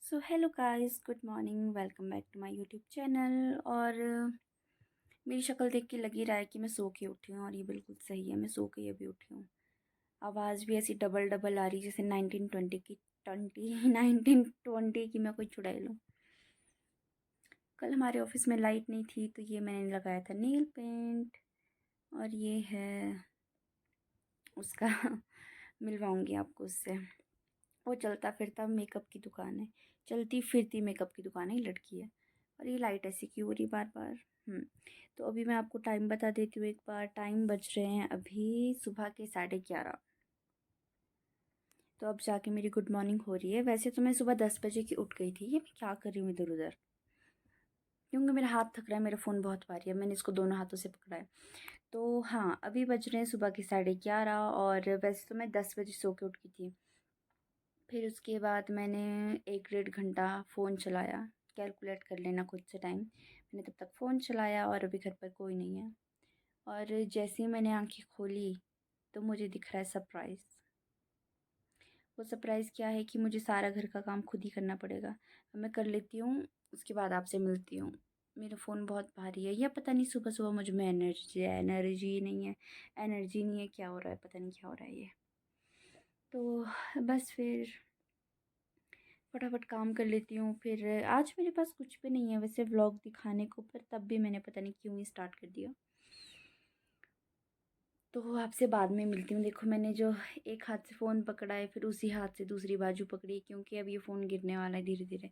So hello guys, good morning, welcome back to my YouTube channel. और मेरी शक्ल देख के लग ही रहा है कि मैं सो के उठी हूँ, और ये बिल्कुल सही है, मैं सो के अभी उठी हूँ। आवाज़ भी ऐसी डबल डबल आ रही जैसे 1920 की, 1920 की मैं कोई चुड़ैल हूँ। कल हमारे ऑफिस में लाइट नहीं थी, तो ये मैंने लगाया था नेल पेंट, और ये है उसका मिलवाऊंगी आपको उससे। वो चलता फिरता मेकअप की दुकान है, चलती फिरती मेकअप की दुकान है, ये लड़की है। और ये लाइट ऐसी क्यों हो रही बार बार। तो अभी मैं आपको टाइम बता देती हूँ एक बार। टाइम बज रहे हैं अभी सुबह के 11:30। तो अब जाके मेरी गुड मॉर्निंग हो रही है। वैसे तो मैं सुबह 10 बजे की उठ गई थी। ये मैं क्या कर रही हूँ इधर उधर, क्योंकि मेरा हाथ थक रहा है, मेरा फ़ोन बहुत भारी है, मैंने इसको दोनों हाथों से पकड़ा है। तो हाँ, अभी बज रहे हैं सुबह के 11:30, और वैसे तो मैं 10 बजे सो के उठ गई थी। फिर उसके बाद मैंने 1 डेढ़ घंटा फ़ोन चलाया। कैलकुलेट कर लेना खुद से टाइम। मैंने तब तक फ़ोन चलाया, और अभी घर पर कोई नहीं है। और जैसे ही मैंने आंखें खोली, तो मुझे दिख रहा है सरप्राइज़। वो सरप्राइज़ क्या है कि मुझे सारा घर का काम खुद ही करना पड़ेगा। अब मैं कर लेती हूँ, उसके बाद आपसे मिलती हूँ। मेरा फ़ोन बहुत भारी है, या पता नहीं सुबह सुबह मुझ में एनर्जी नहीं है। एनर्जी नहीं है, क्या हो रहा है, पता नहीं क्या हो रहा है ये। तो बस फिर फटाफट काम कर लेती हूँ। फिर आज मेरे पास कुछ भी नहीं है वैसे व्लॉग दिखाने को, पर तब भी मैंने पता नहीं क्यों ही स्टार्ट कर दिया। तो आपसे बाद में मिलती हूँ। देखो, मैंने जो एक हाथ से फ़ोन पकड़ा है, फिर उसी हाथ से दूसरी बाजू पकड़ी, क्योंकि अब ये फ़ोन गिरने वाला है धीरे धीरे।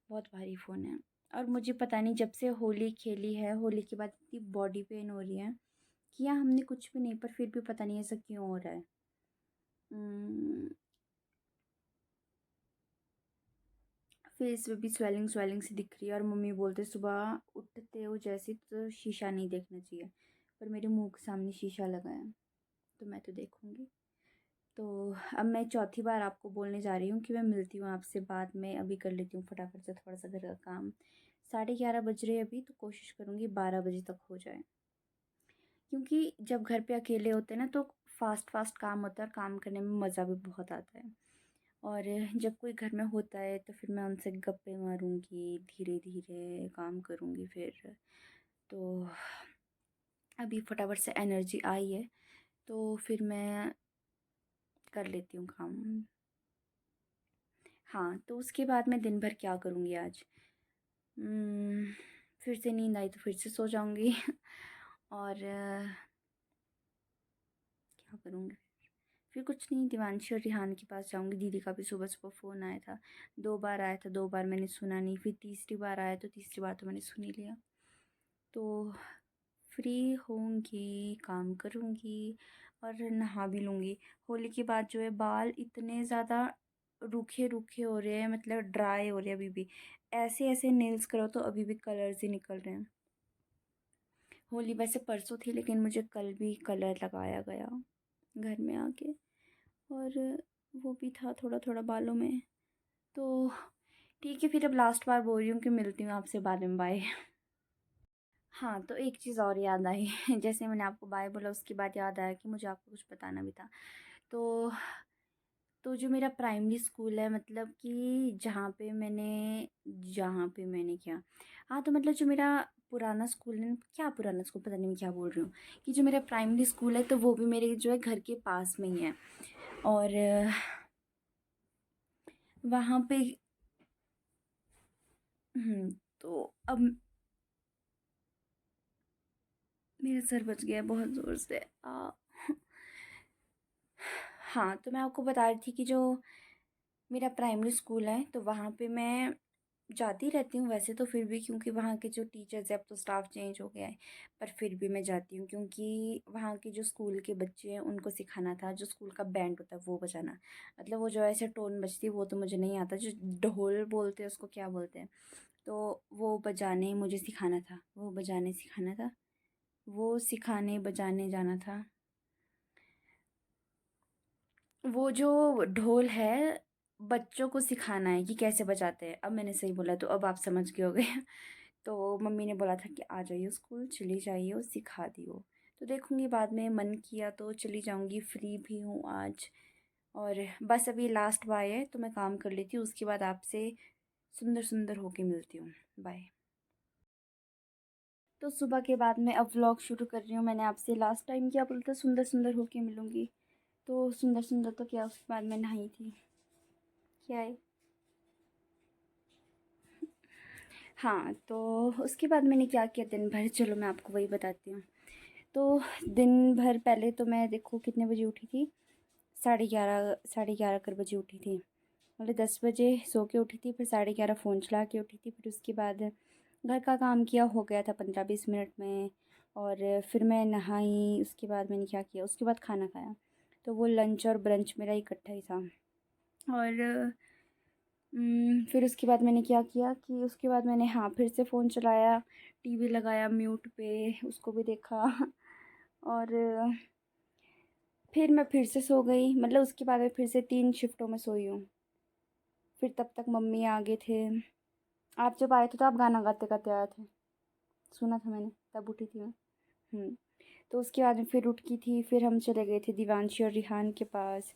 बहुत भारी फ़ोन है। और मुझे पता नहीं, जब से होली खेली है, होली के बाद इतनी बॉडी पेन हो रही है। किया हमने कुछ भी नहीं, पर फिर भी पता नहीं ऐसा क्यों हो रहा है। फेस पे भी स्वेलिंग स्वेलिंग सी दिख रही है। और मम्मी बोलते सुबह उठते हो जैसे तो शीशा नहीं देखना चाहिए, पर मेरे मुंह के सामने शीशा लगा है, तो मैं तो देखूंगी। तो अब मैं चौथी बार आपको बोलने जा रही हूँ कि मैं मिलती हूँ आपसे बाद में। अभी कर लेती हूँ फटाफट से थोड़ा सा घर का काम। 11:30 बज रहे हैं अभी, तो कोशिश करूँगी 12 बजे तक हो जाए। क्योंकि जब घर पे अकेले होते हैं ना, तो फास्ट फास्ट काम होता है, और काम करने में मज़ा भी बहुत आता है। और जब कोई घर में होता है, तो फिर मैं उनसे गप्पे मारूंगी, धीरे धीरे काम करूंगी फिर। तो अभी फटाफट से एनर्जी आई है, तो फिर मैं कर लेती हूँ काम। हाँ, तो उसके बाद मैं दिन भर क्या करूँगी आज। हम्म, फिर से नींद आई तो फिर से सो जाऊँगी और क्या करूँगी फिर कुछ नहीं, दिवांशी और रिहान के पास जाऊँगी। दीदी का भी सुबह सुबह फ़ोन आया था, 2 बार आया था, 2 बार मैंने सुना नहीं। फिर तीसरी बार आया, तो तीसरी बार तो मैंने सुन ही लिया। तो फ्री होंगी, काम करूँगी, और नहा भी लूँगी। होली के बाद जो है, बाल इतने ज़्यादा रूखे रूखे हो रहे हैं, मतलब ड्राई हो रहे हैं अभी भी। ऐसे ऐसे नेल्स करो तो अभी भी कलर्स ही निकल रहे हैं। होली वैसे परसों थी, लेकिन मुझे कल भी कलर लगाया गया घर में आके, और वो भी था थोड़ा थोड़ा बालों में। तो ठीक है, फिर अब लास्ट बार बोल रही हूँ कि मिलती हूँ आपसे बाद में। बाय। हाँ, तो एक चीज़ और याद आई जैसे मैंने आपको बाय बोला, उसके बाद याद आया कि मुझे आपको कुछ बताना भी था। तो जो मेरा प्राइमरी स्कूल है, मतलब कि जहाँ पे मैंने क्या, हाँ, तो मतलब जो मेरा पुराना स्कूल है, क्या पुराना स्कूल, पता नहीं मैं क्या बोल रही हूँ, कि जो मेरा प्राइमरी स्कूल है, तो वो भी मेरे जो है घर के पास में ही है। और वहाँ पे तो अब मेरा सर बच गया बहुत ज़ोर से। हाँ, तो मैं आपको बता रही थी कि जो मेरा प्राइमरी स्कूल है, तो वहाँ पे मैं जाती रहती हूँ वैसे तो, फिर भी क्योंकि वहाँ के जो टीचर्स हैं, अब तो स्टाफ चेंज हो गया है, पर फिर भी मैं जाती हूँ, क्योंकि वहाँ के जो स्कूल के बच्चे हैं उनको सिखाना था, जो स्कूल का बैंड होता है वो बजाना। मतलब वो जो ऐसे टोन बजती है, वो तो मुझे नहीं आता, जो ढोल बोलते हैं उसको क्या बोलते हैं, तो वो बजाने मुझे सिखाना था, वो बजाने सिखाना था, वो सिखाने बजाने जाना था। वो जो ढोल है, बच्चों को सिखाना है कि कैसे बजाते हैं। अब मैंने सही बोला, तो अब आप समझ गए होगे तो मम्मी ने बोला था कि आ जाइए स्कूल, चली जाइए और सिखा दियो। तो देखूंगी बाद में, मन किया तो चली जाऊंगी, फ्री भी हूँ आज। और बस अभी लास्ट बाय है, तो मैं काम कर लेती हूँ, उसके बाद आपसे सुंदर सुंदर होके मिलती हूँ। बाय। तो सुबह के बाद मैं अब व्लॉग शुरू कर रही हूँ। मैंने आपसे लास्ट टाइम क्या बोला था, सुंदर सुंदर होके मिलूँगी। तो सुंदर सुंदर तो क्या, उसके बाद मैं नहाई थी। क्या है? हाँ, तो उसके बाद मैंने क्या किया दिन भर, चलो मैं आपको वही बताती हूँ। तो दिन भर पहले तो मैं देखो कितने बजे उठी थी, 11:30 11:30 कर बजे उठी थी। मतलब 10 बजे सो के उठी थी, फिर 11:30 फ़ोन चला के उठी थी। फिर उसके बाद घर का काम किया, हो गया था 15-20 मिनट में। और फिर मैं नहाई, उसके बाद मैंने क्या किया, उसके बाद खाना खाया। तो वो लंच और ब्रंच मेरा इकट्ठा ही था। और फिर उसके बाद मैंने क्या किया कि उसके बाद मैंने हाँ फिर से फ़ोन चलाया, टीवी लगाया म्यूट पे, उसको भी देखा। और फिर मैं फिर से सो गई। मतलब उसके बाद मैं फिर से 3 शिफ्टों में सोई हूँ। फिर तब तक मम्मी आ गए थे। आप जब आए थे तो आप गाना गाते गाते आए थे, सुना था मैंने, तब उठी थी मैं। तो उसके बाद में फिर उठ की थी, फिर हम चले गए थे दिवांशी और रिहान के पास।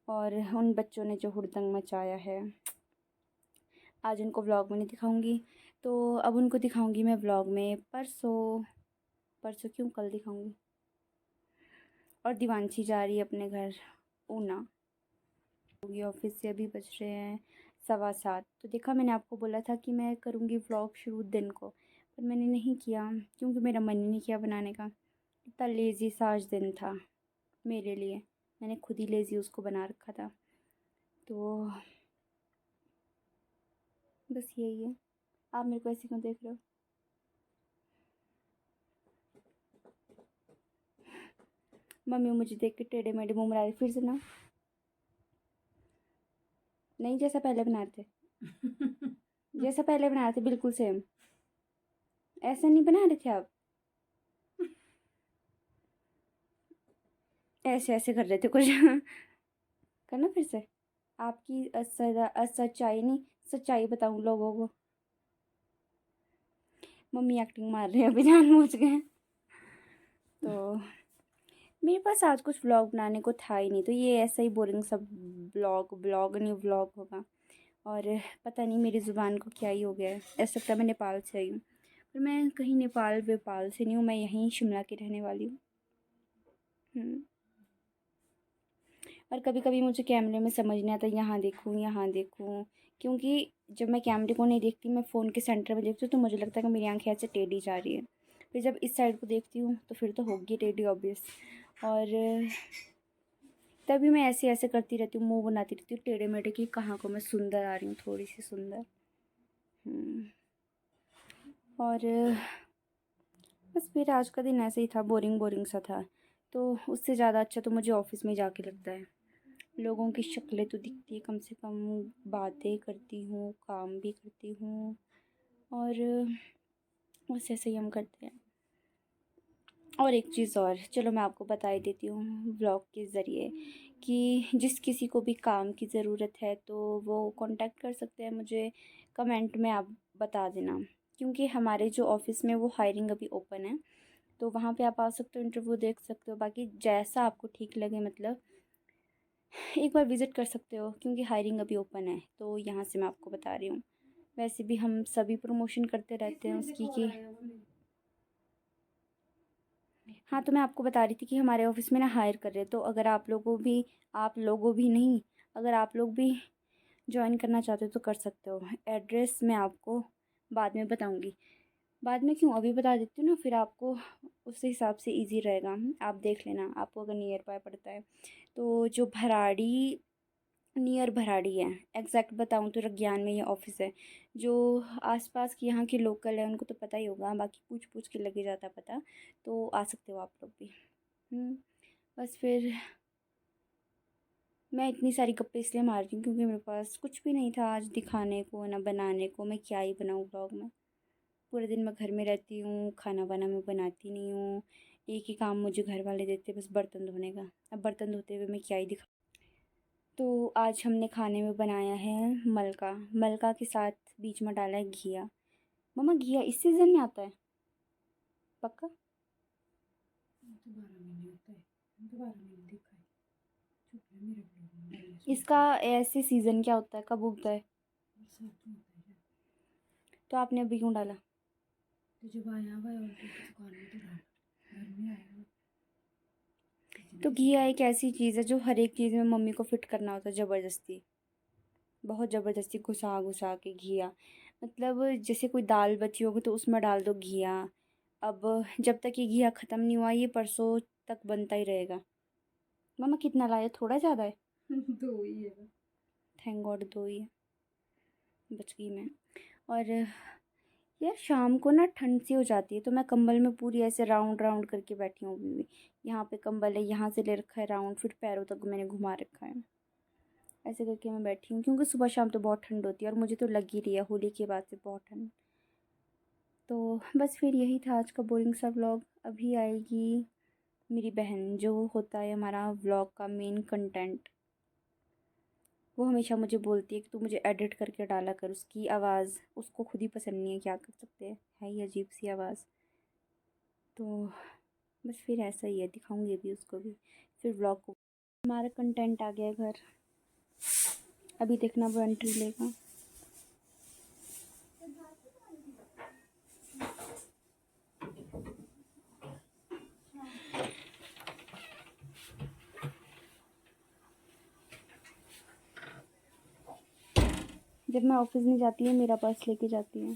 और उन बच्चों ने जो हुड़दंग मचाया है, आज उनको व्लॉग में नहीं दिखाऊंगी। तो अब उनको दिखाऊंगी मैं व्लॉग में परसों। परसों क्यों, कल दिखाऊंगी। और दिवांशी जा रही है अपने घर ऊना। होगी ऑफिस से, अभी बज रहे हैं 7:15। तो देखा, मैंने आपको बोला था कि मैं करूँगी व्लॉग शुरू दिन को, पर मैंने नहीं किया क्योंकि मेरा मन ही नहीं किया बनाने का। इतना लेज़ी सा आज दिन था मेरे लिए, मैंने खुद ही लेज़ी उसको बना रखा था। तो बस यही है। आप मेरे को ऐसे क्यों देख रहे हो? मम्मी मुझे देख के टेढ़े मेढ़े मुँह बना रही फिर से ना। नहीं, जैसा पहले बना रहे थे। जैसा पहले बना रहे थे बिल्कुल सेम। ऐसा नहीं बना रहे थे आप, ऐसे ऐसे कर रहे थे कुछ। करना फिर से। आपकी सच्चाई नहीं, सच्चाई बताऊं लोगों को। मम्मी एक्टिंग मार रही है अभी, जानबूझ के। तो मेरे पास आज कुछ व्लॉग बनाने को था ही नहीं, तो ये ऐसा ही बोरिंग सब ब्लॉग ब्लॉग नहीं व्लॉग होगा। और पता नहीं मेरी ज़ुबान को क्या ही हो गया है, ऐसा लगता है मैं नेपाल से आई हूँ, पर मैं कहीं नेपाल वेपाल से नहीं हूँ, मैं यहीं शिमला की रहने वाली हूँ। और कभी कभी मुझे कैमरे में समझ नहीं आता, यहाँ देखूँ यहाँ देखूँ। क्योंकि जब मैं कैमरे को नहीं देखती, मैं फ़ोन के सेंटर में देखती हूँ, तो मुझे लगता है कि मेरी आँखें ऐसे टेढ़ी जा रही है। फिर जब इस साइड को देखती हूँ तो फिर तो होगी टेढ़ी ऑब्वियस। और तभी मैं ऐसे ऐसे करती रहती हूँ, मुँह बनाती रहती हूँ टेढ़े मेढ़े कि कहाँ को मैं सुंदर आ रही हूँ, थोड़ी सी सुंदर। और बस फिर आज का दिन ऐसे ही था, बोरिंग बोरिंग सा था। तो उससे ज़्यादा अच्छा तो मुझे ऑफ़िस में जाके लगता है। लोगों की शक्लें तो दिखती है कम से कम, बातें करती हूँ, काम भी करती हूँ। और बस ऐसे ही हम करते हैं। और एक चीज़ और, चलो मैं आपको बता ही देती हूँ ब्लॉग के ज़रिए, कि जिस किसी को भी काम की ज़रूरत है तो वो कांटेक्ट कर सकते हैं मुझे। कमेंट में आप बता देना, क्योंकि हमारे जो ऑफ़िस में वो हायरिंग अभी ओपन है, तो वहाँ पे आप आ सकते हो, इंटरव्यू देख सकते हो। बाकी जैसा आपको ठीक लगे, मतलब एक बार विज़िट कर सकते हो, क्योंकि हायरिंग अभी ओपन है, तो यहाँ से मैं आपको बता रही हूँ। वैसे भी हम सभी प्रमोशन करते रहते हैं उसकी कि हाँ, तो मैं आपको बता रही थी कि हमारे ऑफ़िस में ना हायर कर रहे हैं, तो अगर आप लोगों भी नहीं, अगर आप लोग भी जॉइन करना चाहते हो तो कर सकते हो। एड्रेस मैं आपको बाद में बताऊँगी। बाद में क्यों, अभी बता देती हूँ ना, फिर आपको उस हिसाब से ईज़ी रहेगा। आप देख लेना, आपको अगर नियर बाय पड़ता है। तो जो भराड़ी, नियर भराड़ी है, एग्जैक्ट बताऊँ तो रज्ञान में ये ऑफिस है। जो आसपास की यहाँ के लोकल है उनको तो पता ही होगा, बाकी पूछ पूछ के लगे जाता पता। तो आ सकते हो आप लोग भी। बस फिर मैं इतनी सारी गप्पे इसलिए मार रही हूँ क्योंकि मेरे पास कुछ भी नहीं था आज दिखाने को ना बनाने को। मैं क्या ही बनाऊँ ब्लॉग में, पूरे दिन मैं घर में रहती हूँ, खाना वाना मैं बनाती नहीं हूँ। एक ही काम मुझे घर वाले देते, बस बर्तन धोने का। अब बर्तन धोते हुए मैं क्या ही दिखा। तो आज हमने खाने में बनाया है मलका। मलका के साथ बीच में डाला है घिया। मम्मा, घिया इस सीज़न में आता है पक्का? इसका ऐसे सीज़न क्या होता है, कब उगता है? तो आपने अभी क्यों डाला? तो जब आया हुआ है ऑलरेडी दुकान में तो डाल, घर में आया हुआ। तो घिया एक ऐसी चीज़ है जो हर एक चीज़ में मम्मी को फिट करना होता है ज़बरदस्ती, बहुत ज़बरदस्ती घुसा घुसा के घिया। मतलब जैसे कोई दाल बची होगी तो उसमें डाल दो घिया। अब जब तक ये घिया ख़त्म नहीं हुआ ये परसों तक बनता ही रहेगा। मम्मा कितना लाए, थोड़ा ज़्यादा है? 2 ही है। थैंक गॉड 2 ही है, बच गई मैं। और यार शाम को ना ठंड सी हो जाती है तो मैं कंबल में पूरी ऐसे राउंड राउंड करके बैठी हूँ अभी भी। यहाँ पे कंबल है, यहाँ से ले रखा है राउंड, फिर पैरों तक मैंने घुमा रखा है। ऐसे करके मैं बैठी हूँ क्योंकि सुबह शाम तो बहुत ठंड होती है और मुझे तो लग ही रही है होली के बाद से बहुत ठंड। तो बस फिर यही था आज का बोरिंग सा व्लॉग। अभी आएगी मेरी बहन, जो होता है हमारा व्लॉग का मेन कंटेंट। वो हमेशा मुझे बोलती है कि तू मुझे एडिट करके डाला कर। उसकी आवाज़ उसको खुद ही पसंद नहीं है, क्या कर सकते हैं, है ही अजीब सी आवाज़। तो बस फिर ऐसा ही है, दिखाऊंगी अभी उसको भी फिर व्लॉग को। हमारा कंटेंट आ गया है घर, अभी देखना वो एंट्री लेगा। जब मैं ऑफिस नहीं जाती है मेरा पर्स लेके जाती है।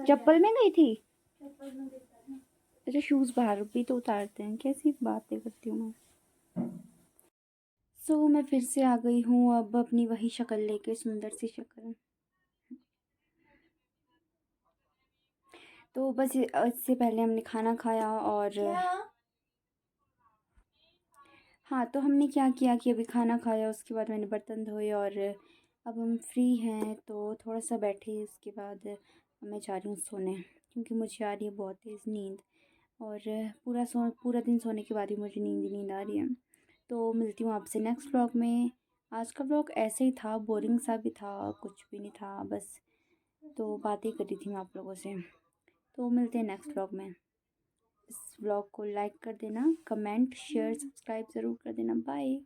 चप्पल में गई थी? अच्छा शूज़ बाहर भी तो उतारते हैं, कैसी बातें करती हूँ मैं। सो मैं फिर से आ गई हूँ अब अपनी वही शक्ल लेके, सुंदर सी शक्ल। तो बस इससे पहले हमने खाना खाया और हाँ, तो हमने क्या किया कि अभी खाना खाया, उसके बाद मैंने बर्तन धोए और अब हम फ्री हैं तो थोड़ा सा बैठे। उसके बाद मैं जा रही हूँ सोने क्योंकि मुझे आ रही है बहुत तेज़ नींद। और पूरा दिन सोने के बाद ही मुझे नींद आ रही है। तो मिलती हूँ आपसे नेक्स्ट व्लॉग में। आज का व्लॉग ऐसे ही था, बोरिंग सा भी था, कुछ भी नहीं था, बस तो बातें कर रही थी मैं आप लोगों से। तो मिलते हैं नेक्स्ट व्लॉग में। इस व्लॉग को लाइक कर देना, कमेंट शेयर सब्सक्राइब ज़रूर कर देना। बाय।